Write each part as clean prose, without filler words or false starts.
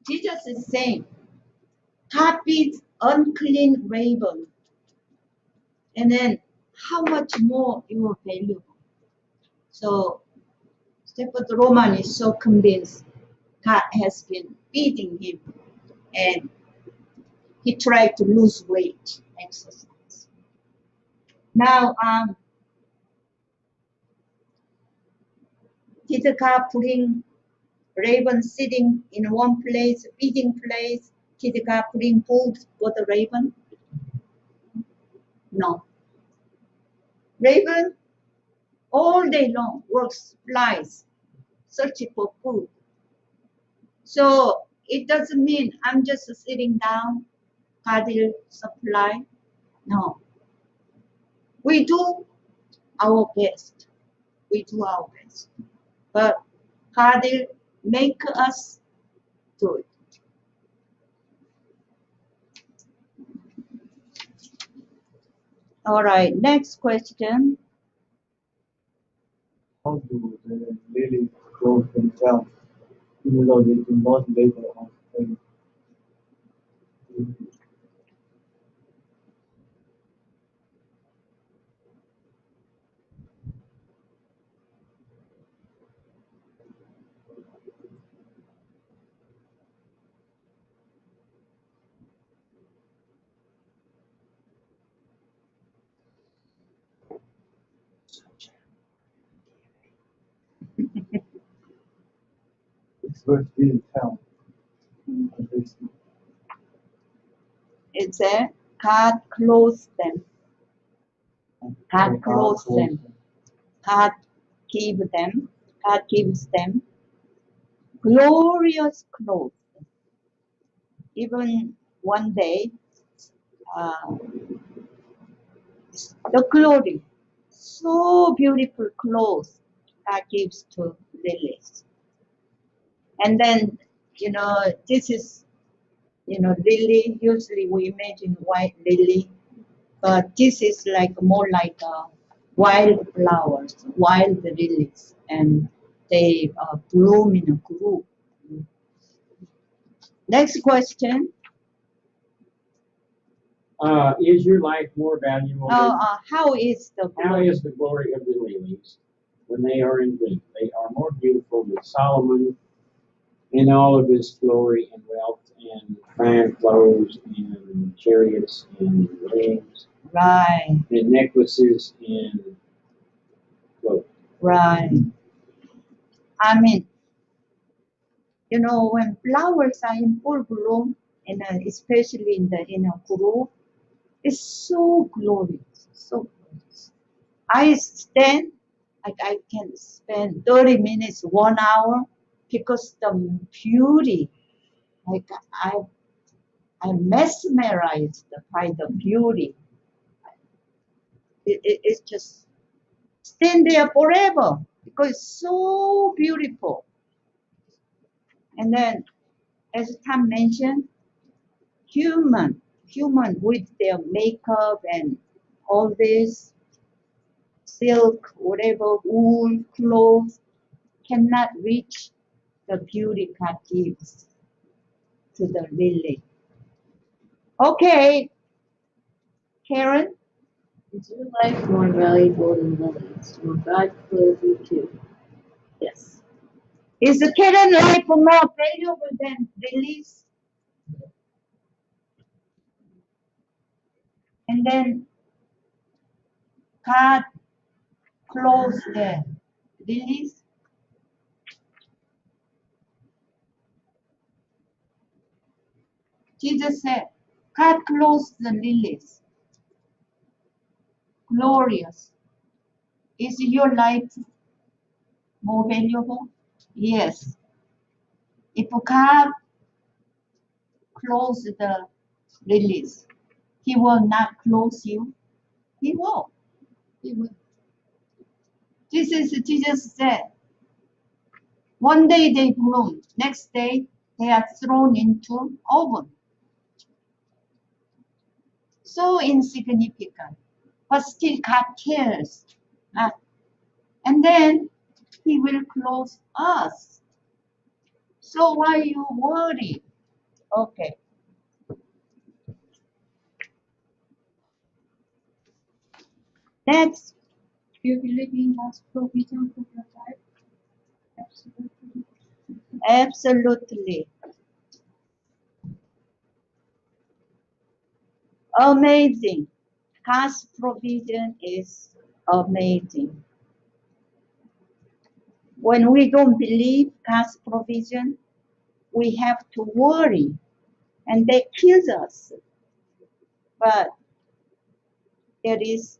Jesus is saying, copied unclean raven. And then how much more you are valuable. So Stephen Roman is so convinced God has been feeding him, and he tried to lose weight, exercise. Now, did God bring raven sitting in one place, feeding place? Did God bring food for the raven? No. Raven all day long works, flies, searching for food. So it doesn't mean I'm just sitting down, God will supply. No. We do our best. We do our best. But God will make us do it. All right, next question. How do the lilies grow themselves, even though they do not labor on spring? It's verse didn't tell. It said, God clothes them. God clothes them. God gives them. God gives them glorious clothes. Even one day, the glory, so beautiful clothes God gives to lilies. And then, this is, lily, usually we imagine white lily, but this is more like wild flowers, wild lilies, and they bloom in a group. Next question. Is your life more valuable than how is the glory of the lilies when they are in bloom? They are more beautiful than Solomon in all of his glory and wealth and fine clothes and chariots and rings, right, and necklaces and clothes. right. I mean, when flowers are in full bloom, and especially in the group, it's so glorious, so glorious. I can spend 30 minutes, 1 hour, because the beauty, I'm mesmerized by the beauty. It's just stand there forever because it's so beautiful. And then, as Tom mentioned, human with their makeup and all this silk, whatever, wool, clothes, cannot reach the beauty God gives to the lily. Okay, Karen? Is your life more valuable than lilies? Will God clothe you too? Yes. Is the Karen life more valuable than lilies? And then God clothes the lilies. Jesus said, God clothes the lilies. Glorious. Is your life more valuable? Yes. If God clothes the lilies, He will not clothe you. He will. He will. Jesus said, one day they bloom, next day they are thrown into oven. So insignificant, but still God cares. And then He will clothe us. So why you worry? Okay. Next, do you believe in God's provision for your life? Absolutely. Absolutely. Amazing. God's provision is amazing. When we don't believe God's provision, we have to worry, and that kills us. But there is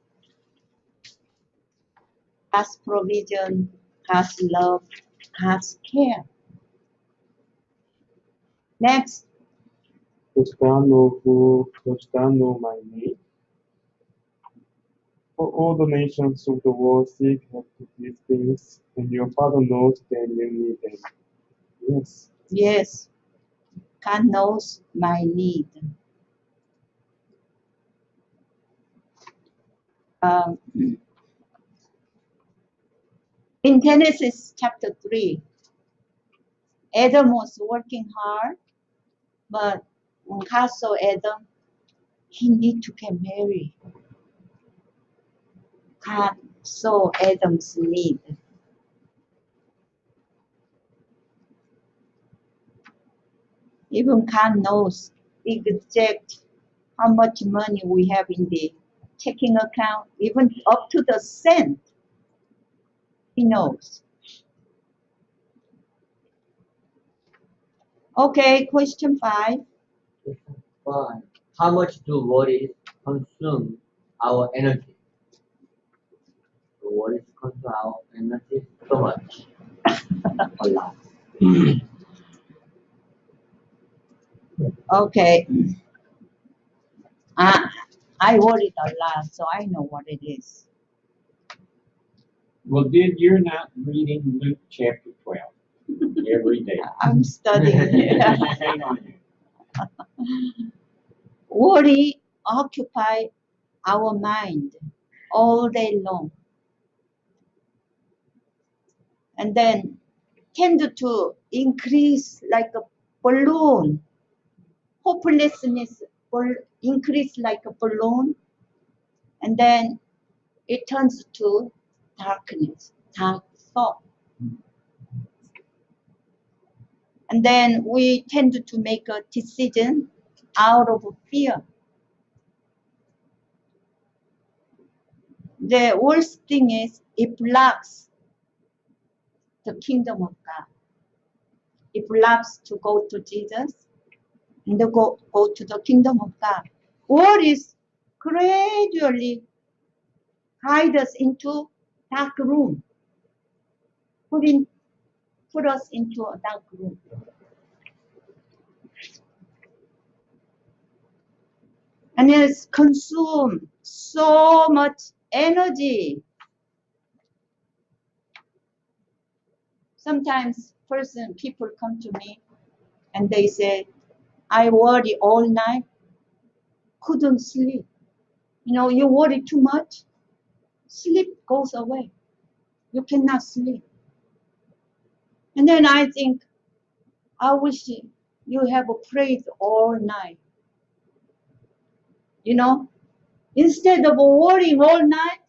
God's provision, God's love, God's care. Next, Dost thou know my name? For all the nations of the world seek after these things, and your Father knows that you need them. Yes. yes, God knows my need. Um, in Genesis chapter 3, Adam was working hard, but when God saw Adam, he need to get married. God saw Adam's need. Even God knows exact how much money we have in the checking account, even up to the cent. He knows. Okay, question 5. But how much do worries consume our energy? The worries consume our energy so much. A lot. Okay. I worried a lot, so I know what it is. Well, did you're not reading Luke chapter 12 every day? I'm studying it. Hang on here. Worry occupy our mind all day long, and then tend to increase like a balloon. Hopelessness will increase like a balloon, and then it turns to darkness, dark thought. And then we tend to make a decision out of fear. The worst thing is it blocks the kingdom of God. It blocks to go to Jesus and to go to the kingdom of God. Worries gradually hide us into dark room, put us into a dark room. And it's consumed so much energy. Sometimes people come to me and they say, I worry all night, couldn't sleep. You know, you worry too much, sleep goes away. You cannot sleep. And then I think, I wish you have prayed all night. You know, instead of worrying all night,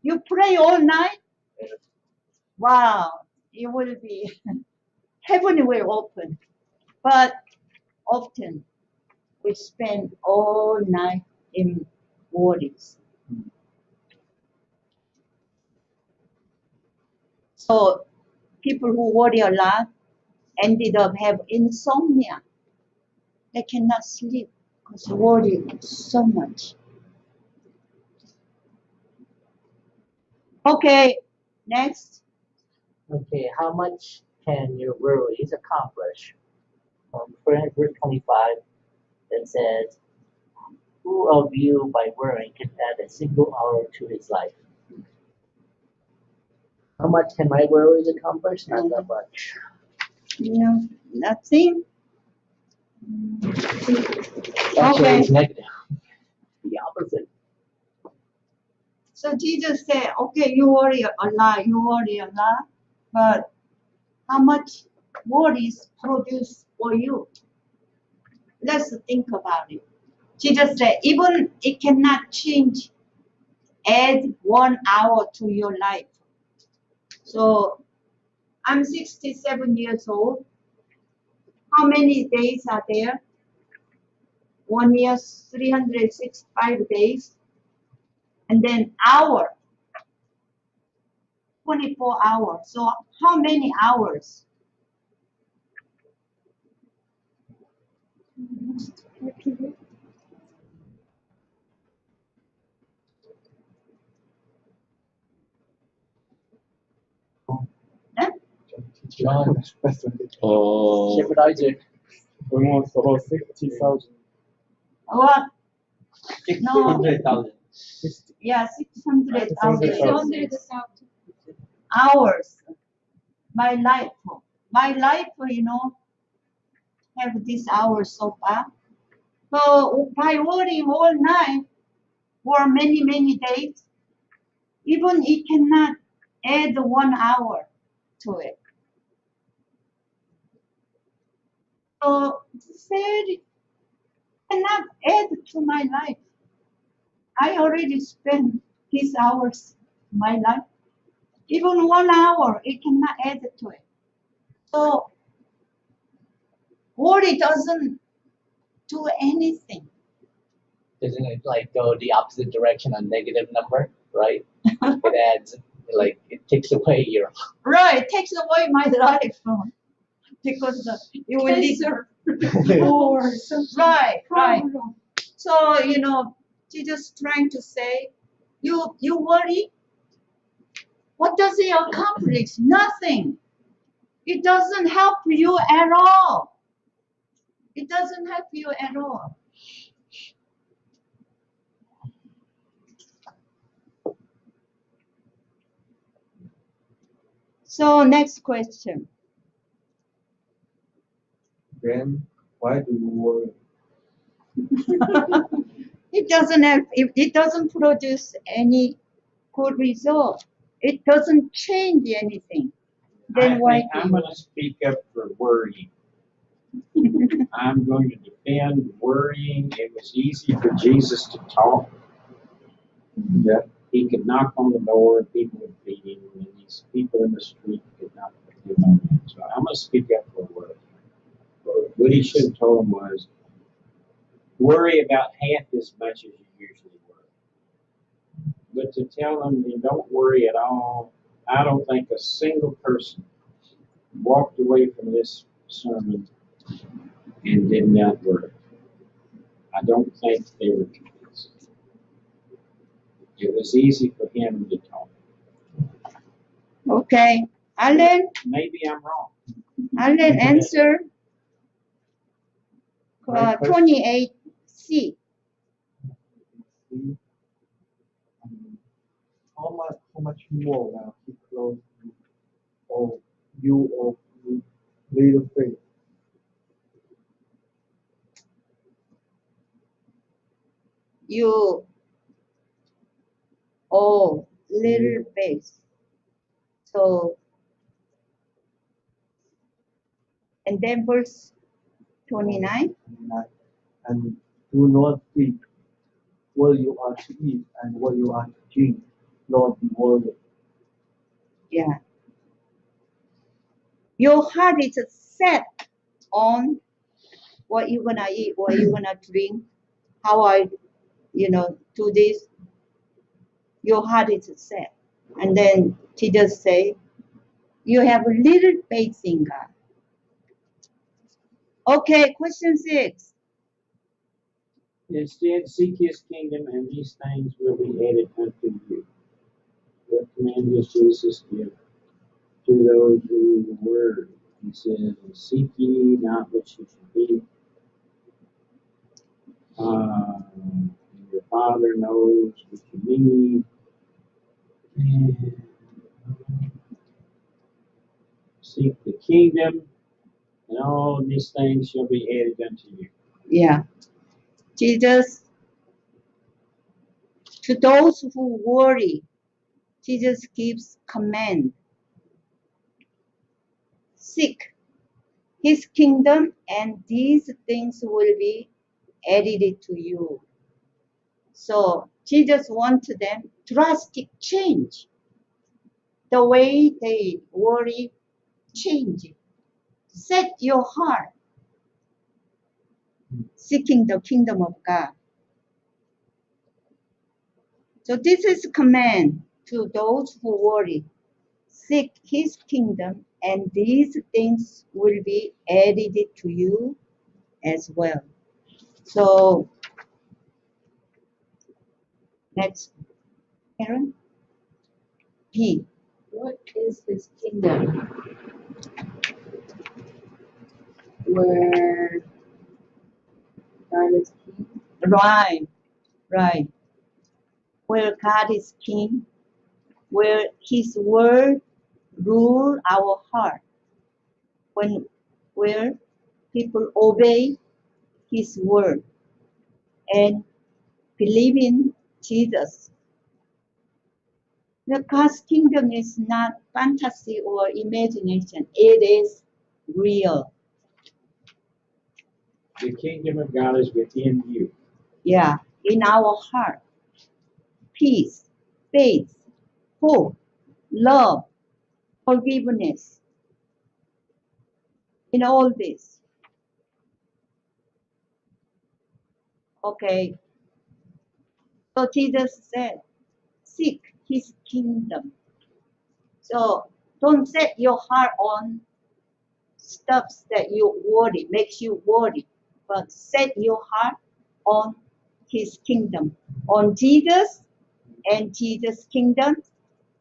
you pray all night. Wow, it will be, heaven will open. But often we spend all night in worries. So people who worry a lot ended up have insomnia. They cannot sleep because worry so much. Okay, next. Okay, how much can your worries accomplish? Verse 25, that says, who of you by worrying can add a single hour to his life? How much can my worries accomplish? Not that much. No, nothing. Actually, Okay. it's negative. The opposite. So Jesus said, okay, you worry a lot, but how much worries produce for you? Let's think about it. Jesus said, even it cannot change, add 1 hour to your life. So I'm 67 years old. How many days are there? 1 year, 365 days. And then hour, 24 hours. So how many hours? Huh? John. That's right. Shepherd Isaac. Almost about 60,000. What? No. 600,000. Yeah, 600,000 600,000. hours. My life, have this hour so far. So by working all night for many, many days, even it cannot add 1 hour to it. So said cannot add to my life. I already spent these hours in my life. Even 1 hour, it cannot add to it. So worry doesn't do anything. Doesn't it like go the opposite direction on negative number, right? It adds, like, it takes away your. Right, it takes away my life because it will lead Or something. right. Problem. So Jesus trying to say, you worry. What does it accomplish? Nothing. It doesn't help you at all. It doesn't help you at all. So next question. Then why do you worry? It doesn't help. It doesn't produce any good result. It doesn't change anything. Then why I think I'm going to speak up for worrying. I'm going to defend worrying. It was easy for Jesus to talk. Yeah. He could knock on the door and people would feed him, and these people in the street could not put him on him. So I'm going to speak up for worrying. What he should have told him was, worry about half as much as you usually worry. But to tell them you don't worry at all, I don't think a single person walked away from this sermon and did not worry. I don't think they were convinced. It was easy for him to talk. Okay. Alan Maybe I'm wrong. answer My question- 28C. See, how much more now he clothes you, or you of little faith? You little base. So and then verse 29. And do not think what you are to eat and what you are to drink, not be worried. Yeah. Your heart is set on what you're gonna eat, what you're gonna drink, how I do this. Your heart is set. And then Jesus say, you have a little faith in God. Okay, question 6. Instead, seek his kingdom, and these things will be added unto you. What command does Jesus give to those who the word? He says, seek ye not what you should be. Your Father knows what you need. And seek the kingdom, and all these things shall be added unto you. Yeah. Jesus, to those who worry, Jesus gives command. Seek his kingdom, and these things will be added to you. So Jesus wants them drastic change. The way they worry, change it. Set your heart seeking the kingdom of God. So this is a command to those who worry. Seek his kingdom, and these things will be added to you as well. So next, Karen. B. What is his kingdom? Where God is king? Right, right. Where God is king, where his word rule our heart. Where people obey his word and believe in Jesus. The God's kingdom is not fantasy or imagination. It is real. The kingdom of God is within you. Yeah, in our heart. Peace, faith, hope, love, forgiveness. In all this. Okay. So Jesus said, seek his kingdom. So don't set your heart on stuff that you worry, makes you worry, but set your heart on his kingdom, on Jesus and Jesus' kingdom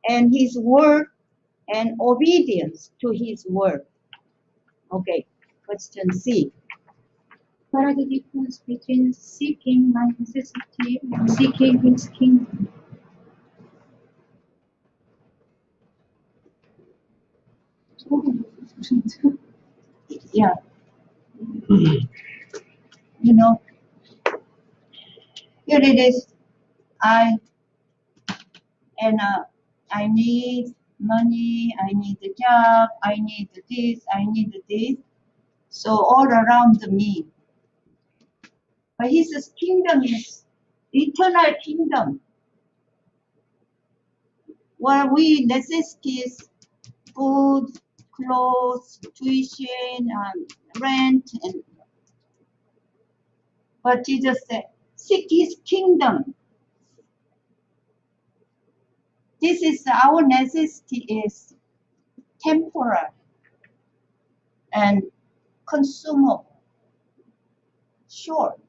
and his word and obedience to his word. Okay, question C. What are the difference between seeking my necessity and seeking his kingdom? Yeah, you know, here it is. I and I need money, I need a job, I need this, I need this. So all around me. But his kingdom is eternal kingdom. What we necessities, food, clothes, tuition, rent, and but Jesus said, seek his kingdom. This is our necessity is temporal and consumable. Short.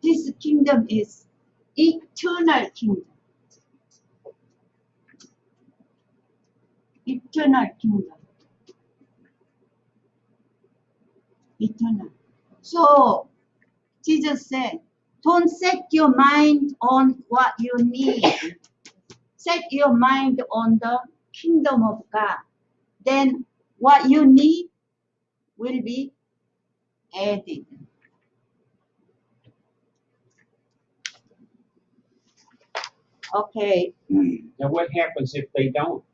This kingdom is eternal kingdom. Eternal kingdom. Eternal. So Jesus said, don't set your mind on what you need. Set your mind on the kingdom of God. Then what you need will be added. Okay. Now, what happens if they don't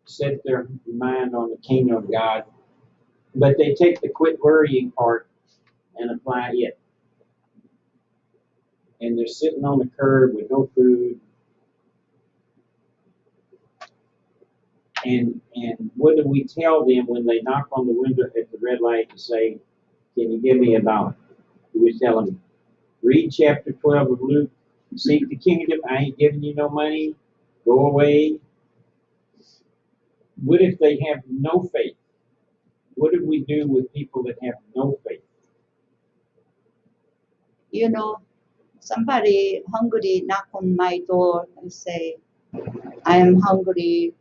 set their mind on the kingdom of God, but they take the quit worrying part and apply it? And they're sitting on the curb with no food. And what do we tell them when they knock on the window at the red light and say, can you give me $1? Do we tell them, read chapter 12 of Luke, seek the kingdom, I ain't giving you no money, go away? What if they have no faith? What do we do with people that have no faith? You know, somebody hungry knock on my door and say, I am hungry,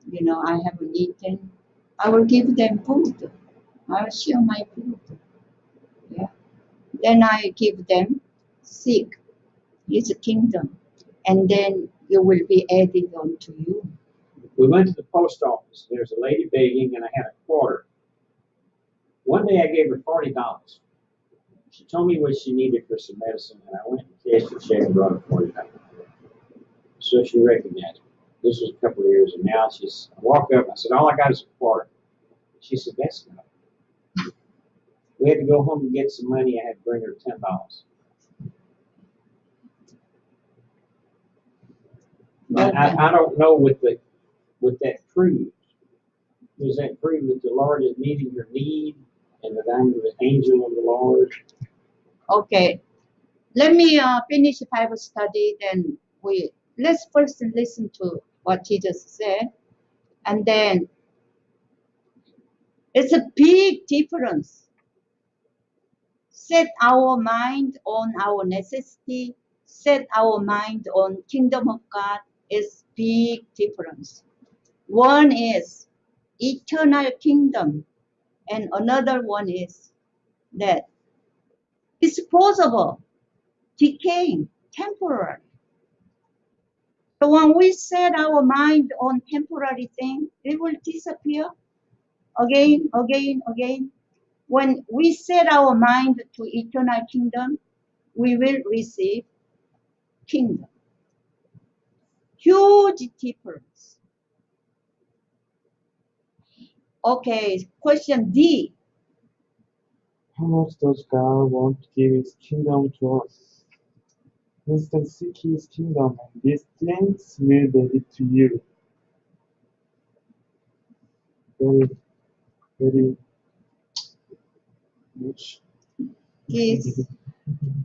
you know, I haven't eaten. I will give them food. I will share my food. Yeah. Then I give them seek his kingdom. And then it will be added on to you. We went to the post office. There's a lady begging, and I had a quarter. One day I gave her $40. She told me what she needed for some medicine, and I went and cashed the check and brought her $40. So she recognized me. This was a couple of years, and now I walk up and I said, all I got is a quarter. She said, that's not. We had to go home and get some money. I had to bring her $10. And I don't know what that proves. Does that prove that the Lord is meeting your need and that I'm the angel of the Lord? Okay. Let me finish Bible study. Then let's first listen to what Jesus said, and then it's a big difference. Set our mind on our necessity. Set our mind on kingdom of God is big difference. One is eternal kingdom, and another one is that disposable, decaying, temporary. So when we set our mind on temporary things, it will disappear again, again, again. When we set our mind to eternal kingdom, we will receive kingdom. Huge difference. Okay, question D. How much does God want to give His kingdom to us? Instead, seek His kingdom, and these things will be added to you. Very, very much. Is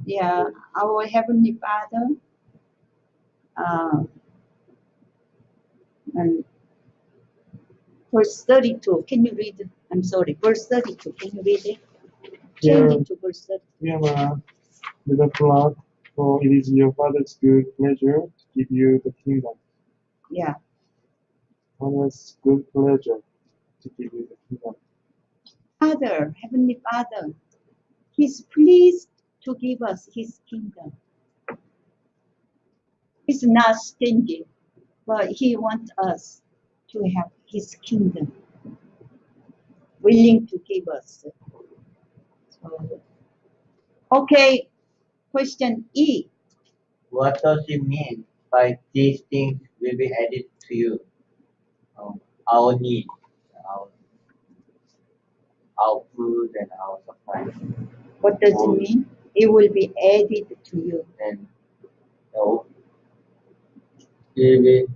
yeah, our Heavenly Father. And verse 32. Can you read it? I'm sorry, verse 32. Can you read it? Change it to verse 32. Fear not, little flock, for it is your Father's good pleasure to give you the kingdom. Yeah. Father's good pleasure to give you the kingdom. Father, Heavenly Father, He's pleased to give us His kingdom. He's not stingy, but He wants us to have His kingdom, willing to give us. So, okay, question E. What does it mean by these things will be added to you? Our need, our, our food and our supply. What does it mean? It will be added to you. And we,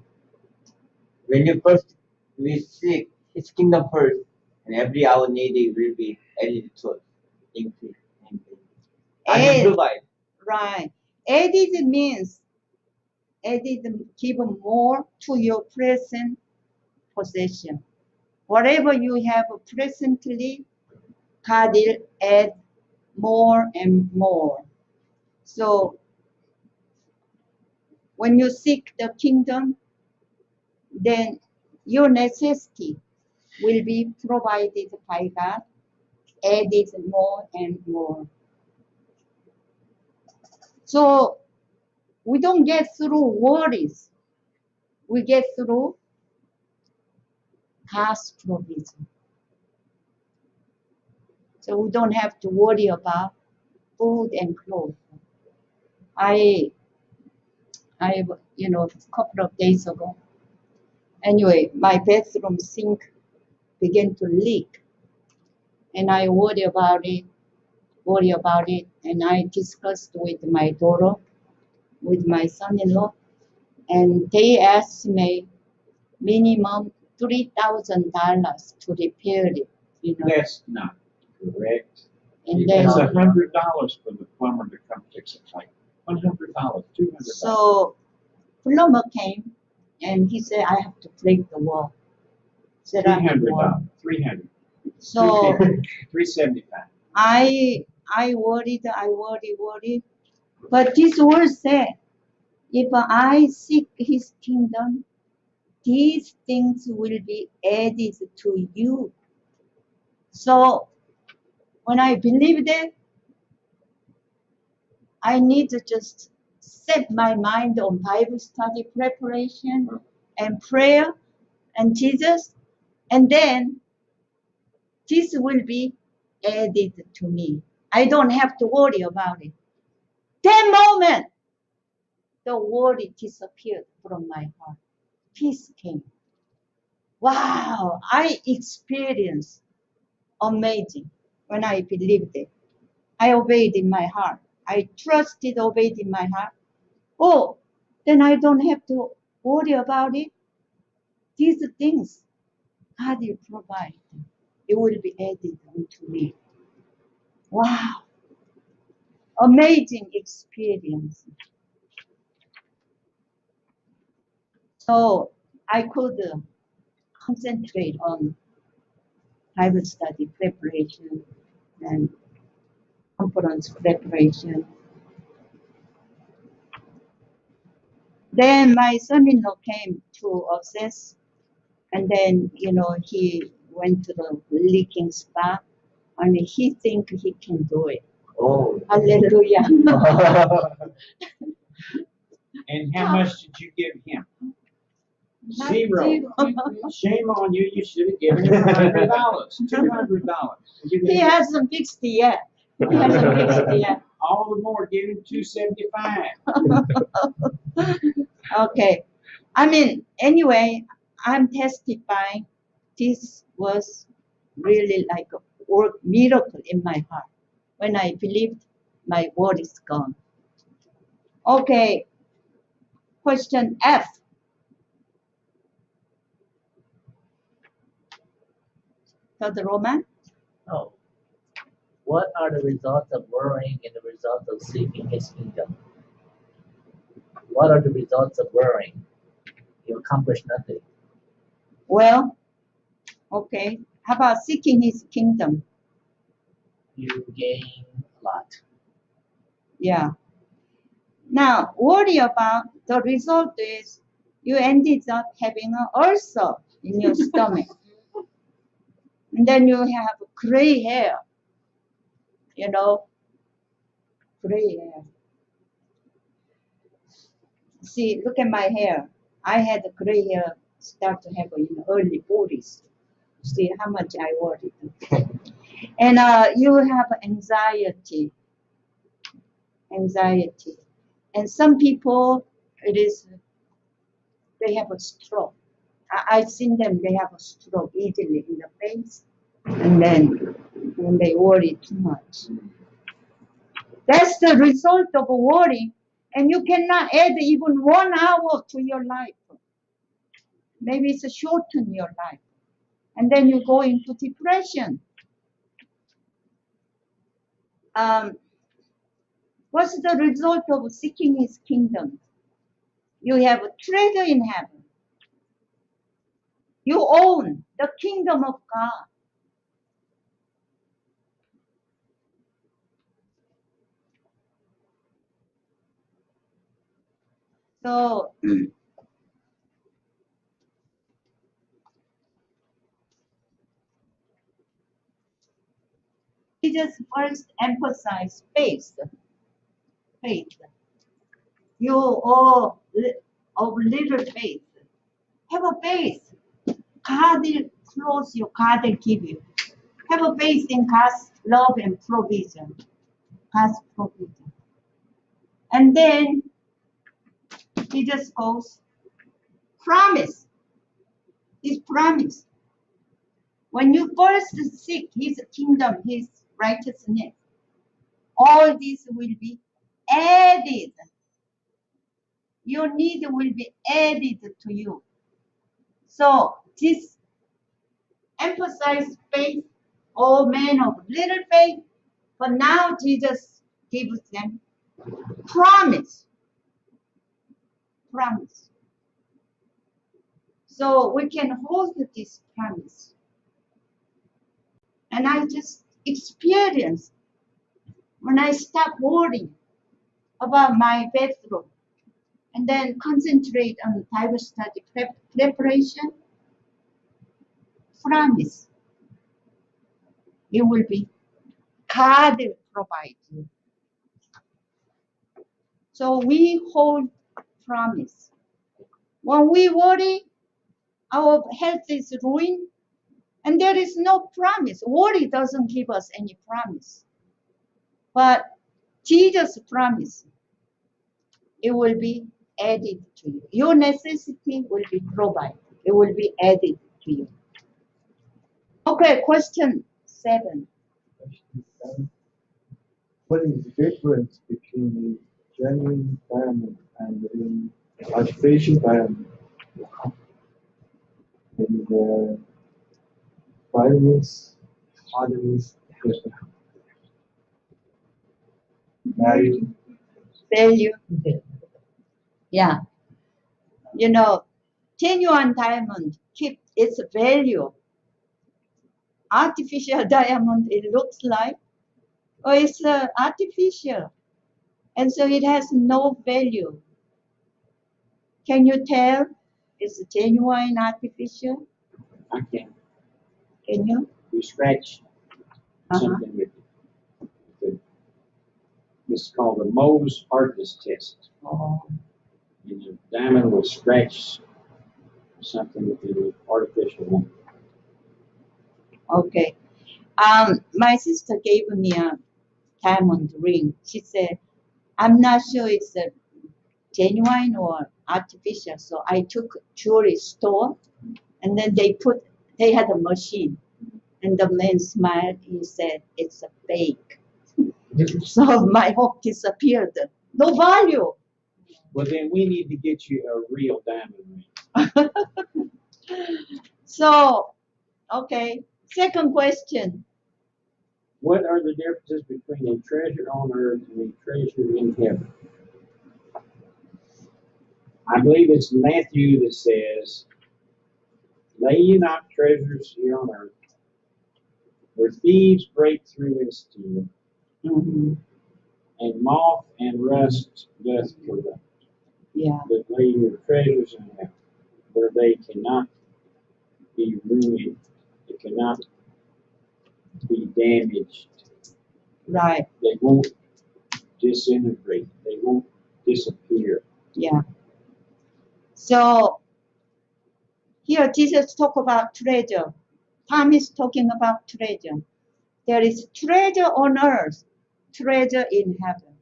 when you first we seek His kingdom first, and every our need will be added to us, increase, increase. And He provide. Right. Added means give more to your present possession. Whatever you have presently, God will add more and more. So when you seek the kingdom, then your necessity will be provided by God, added more and more. So we don't get through worries. We get through God's provision. So we don't have to worry about food and clothes. A couple of days ago, anyway, my bathroom sink began to leak, and I worry about it, and I discussed with my daughter, with my son-in-law, and they asked me minimum $3,000 to repair it. That's not correct. And then It's $100 for the plumber to come fix a pipe. $100, $200. so plumber came, and he said I have to break the wall. Said I have wall. $300. So $375. I worried, but this word said, if I seek His kingdom, these things will be added to you. So when I believe that, I need to just set my mind on Bible study preparation and prayer and Jesus, and then this will be added to me. I don't have to worry about it. That moment, the worry disappeared from my heart. Peace came. Wow, I experienced amazing when I believed it. I obeyed in my heart. I trusted, obeyed in my heart. Oh, then I don't have to worry about it. These things God will provide. It will be added unto me. Wow, amazing experience. So I could concentrate on Bible study preparation and conference preparation. Then my son-in-law came to assess, and then he went to the leaking spa, and he think he can do it. Oh. Hallelujah. And how much did you give him? Not Zero. zero. Shame on you. You should have given him $100, $200. He hasn't fixed it yet. He hasn't fixed it yet. All the more, give him $275. Okay. I mean, anyway, I'm testifying. This was really like a miracle in my heart. When I believed, my word is gone. Okay. Question F. Third Roman. Oh. What are the results of worrying and the results of seeking his kingdom? What are the results of worrying? You accomplish nothing. Well, okay. How about seeking his kingdom? You gain a lot. Yeah. Now, worry about the result is you ended up having an ulcer in your stomach. And then you have gray hair, gray hair. See, look at my hair. I had gray hair start to have in early 40s. See how much I worried. And you have anxiety. And some people, they have a stroke. I've seen them, they have a stroke easily in the face. And then when they worry too much. That's the result of worry. And you cannot add even 1 hour to your life. Maybe it's shorten your life. And then you go into depression. What's the result of seeking his kingdom? You have a treasure in heaven. You own the kingdom of God. So Jesus first emphasized faith. Faith. You all of little faith. Have a faith. God will close you. God will give you. Have a faith in God's love and provision. God's provision. And then he just goes, promise. His promise. When you first seek his kingdom, his righteousness, all this will be added. Your need will be added to you. So this emphasized faith, all men of little faith, but now Jesus gives them promise. Promise. So we can hold this promise. And I just experienced when I stop worrying about my bathroom and then concentrate on Bible study preparation, promise. It will be God will provide you. So we hold promise. When we worry, our health is ruined, and there is no promise. Worry doesn't give us any promise. But Jesus promised it will be added to you. Your necessity will be provided. It will be added to you. Okay, question 7. What is the difference between a genuine diamond and an artificial diamond? And finance, hardness, value. Value. Yeah. You know, genuine diamond keep its value. Artificial diamond, it looks like, or it's artificial. And so it has no value. Can you tell it's genuine artificial? I can. Can you? We scratch Uh-huh. something with it. This is called the Mohs hardness test. Oh. And the diamond will scratch something with the artificial one. Okay. My sister gave me a diamond ring. She said, I'm not sure it's a genuine or artificial. So I took jewelry store, and then they had a machine, and the man smiled. He said, it's a fake. So my hope disappeared. No value. Well, then we need to get you a real diamond ring. So, okay. Second question. What are the differences between a treasure on earth and a treasure in heaven? I believe it's Matthew that says, lay ye not treasures here on earth, where thieves break through and steal, and moth and rust doth corrupt. Yeah. But lay your treasures in heaven, where they cannot be ruined, they cannot be damaged, Right. they won't disintegrate, they won't disappear. Yeah. So here Jesus talk about treasure. Tom is talking about treasure. There is treasure on earth, treasure in heaven.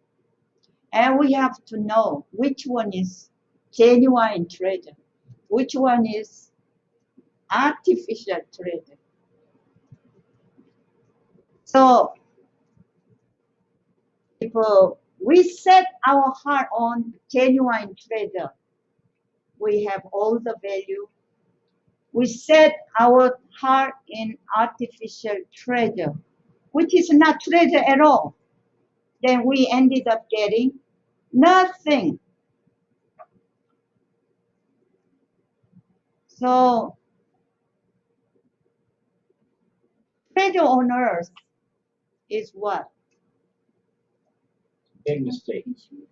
And we have to know which one is genuine treasure, which one is artificial treasure. So if we set our heart on genuine treasure, we have all the value. We set our heart in artificial treasure, which is not treasure at all. Then we ended up getting nothing. So treasure on earth is what? Big mistake.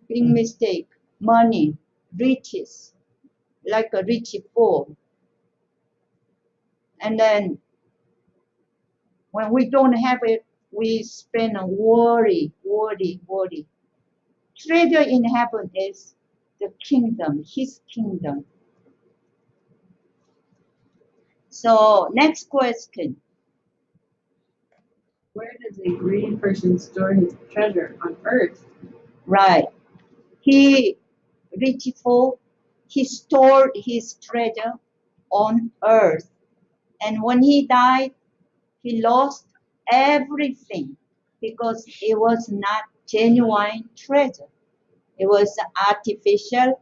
Big mistake. Money, riches, like a rich fool. And then when we don't have it, we spend a worry. Treasure in heaven is the kingdom, his kingdom. So next question. Where does a greedy person store his treasure on earth? Right. He, rich fool, he stored his treasure on earth. And when he died, he lost everything because it was not genuine treasure. It was artificial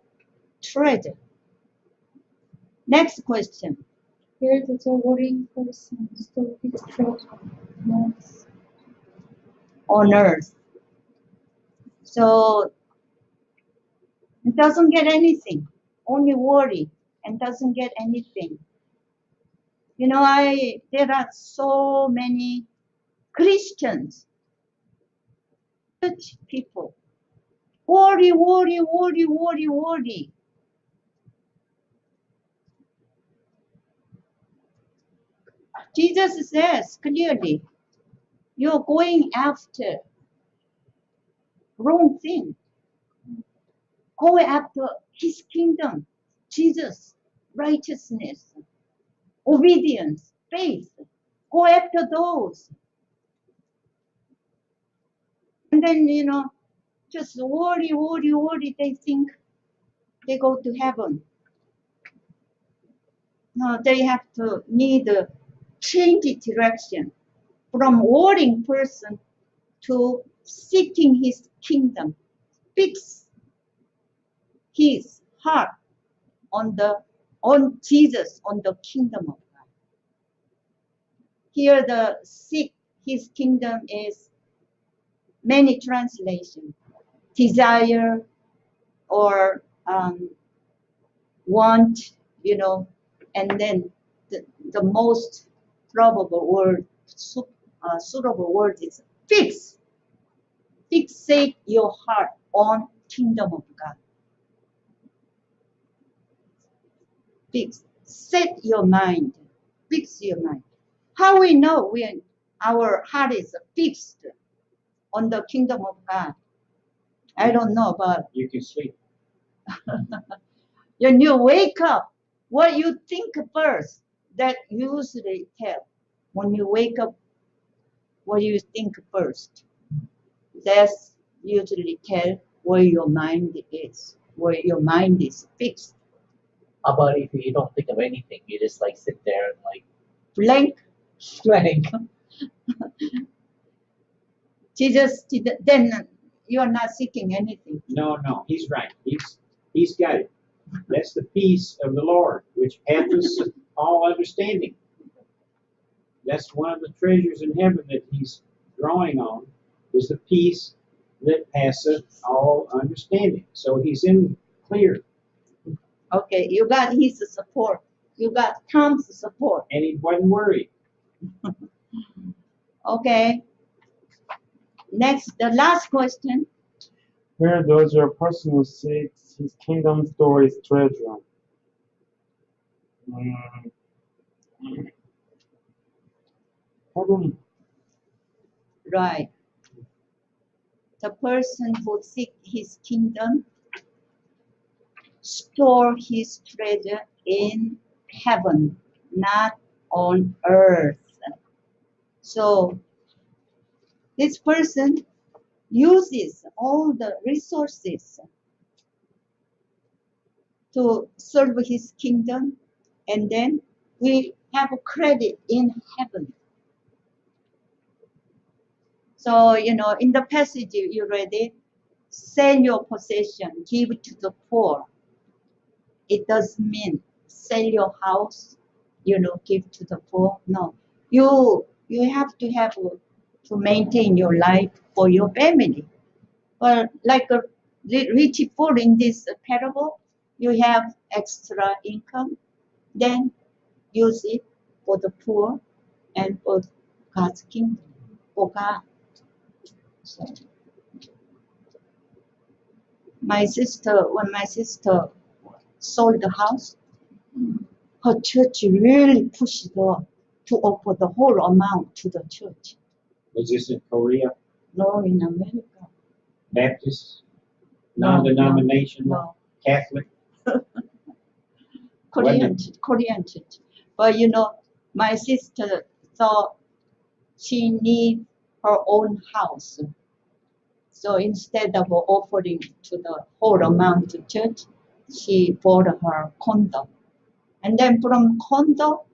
treasure. Next question. Where does a worrying person store his treasure? Yes. On earth. So it doesn't get anything, only worry and doesn't get anything. You know, there are so many Christians, church people, worry. Jesus says clearly, you're going after wrong thing. Go after his kingdom, Jesus, righteousness, obedience, faith. Go after those. And then, you know, just worry. They think they go to heaven. No, they have to need a change direction. from warring person to seeking his kingdom. Fix his heart on Jesus, on the kingdom of God. Here the seek his kingdom is many translation. Desire or want, and then the most probable word, suitable word is fix. Fixate your heart on kingdom of God. Fix. Set your mind. Fix your mind. How we know when our heart is fixed on the kingdom of God? I don't know, but You can sleep. when you wake up, what you think first, that usually tell. When you wake up, what you think first, that's usually tell where your mind is, where your mind is fixed. How about if you don't think of anything, you just like sit there and like Blank. blank? Jesus, then you're not seeking anything. No, he's right. He's got it. That's the peace of the Lord, which passeth all understanding. That's one of the treasures in heaven that he's drawing on, is the peace that passeth all understanding. So he's in clear, Okay, you got his support. You got Tom's support. and he wasn't worried. Okay. Next, the last question. Where does your person who seeks his kingdom store his treasure? Mm, Heaven. Right. The person who seeks his kingdom store his treasure in heaven, not on earth. So this person uses all the resources to serve his kingdom, and then we have a credit in heaven. So, in the passage you read it, sell your possession, give to the poor. It doesn't mean sell your house, give to the poor. No, you have to maintain your life for your family. But like a rich poor in this parable, you have extra income, then use it for the poor and for God's kingdom, for God. So when my sister sold the house, her church really pushed her to offer the whole amount to the church. Was this in Korea? No, in America. Baptist? No, Non-denominational? No, Catholic? Korean church. But my sister thought she need her own house. So instead of offering to the whole amount to church, she bought her condo. And then from condo,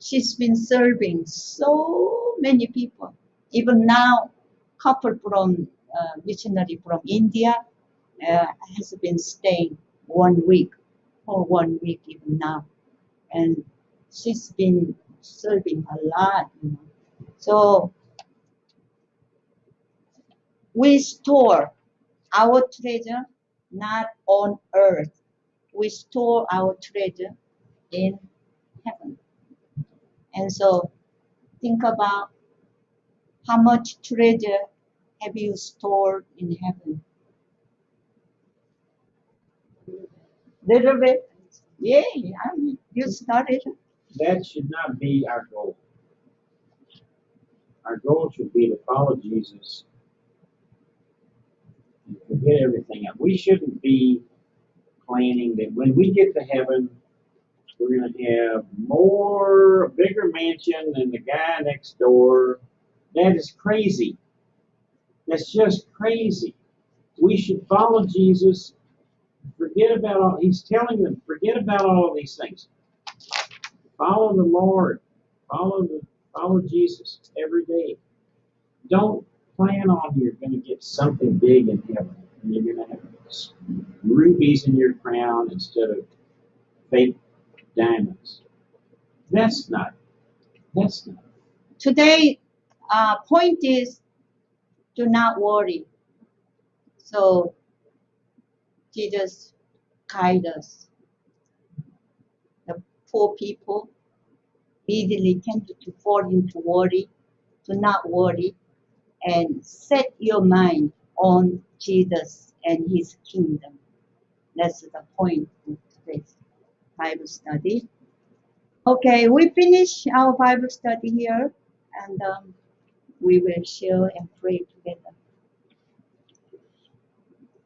she's been serving so many people. Even now, couple from missionary from India has been staying 1 week, for 1 week even now. And she's been serving a lot. So we store our treasure not on earth. We store our treasure in heaven. And so think about how much treasure have you stored in heaven? Little bit. Yeah, you started. That should not be our goal. Our goal should be to follow Jesus and forget everything else. We shouldn't be planning that when we get to heaven, we're going to have a bigger mansion than the guy next door. That is crazy. That's just crazy. We should follow Jesus. Forget about all, he's telling them, forget about all of these things. Follow the Lord. Follow Follow Jesus every day. Don't plan on you're going to get something big in heaven and you're going to have rubies in your crown instead of fake diamonds. That's not. That's not. Today, point is do not worry. So Jesus guide us. The poor people easily tempted to fall into worry. Do not worry and set your mind on Jesus and his kingdom. That's the point of today's Bible study. Okay, we finish our Bible study here and we will share and pray together.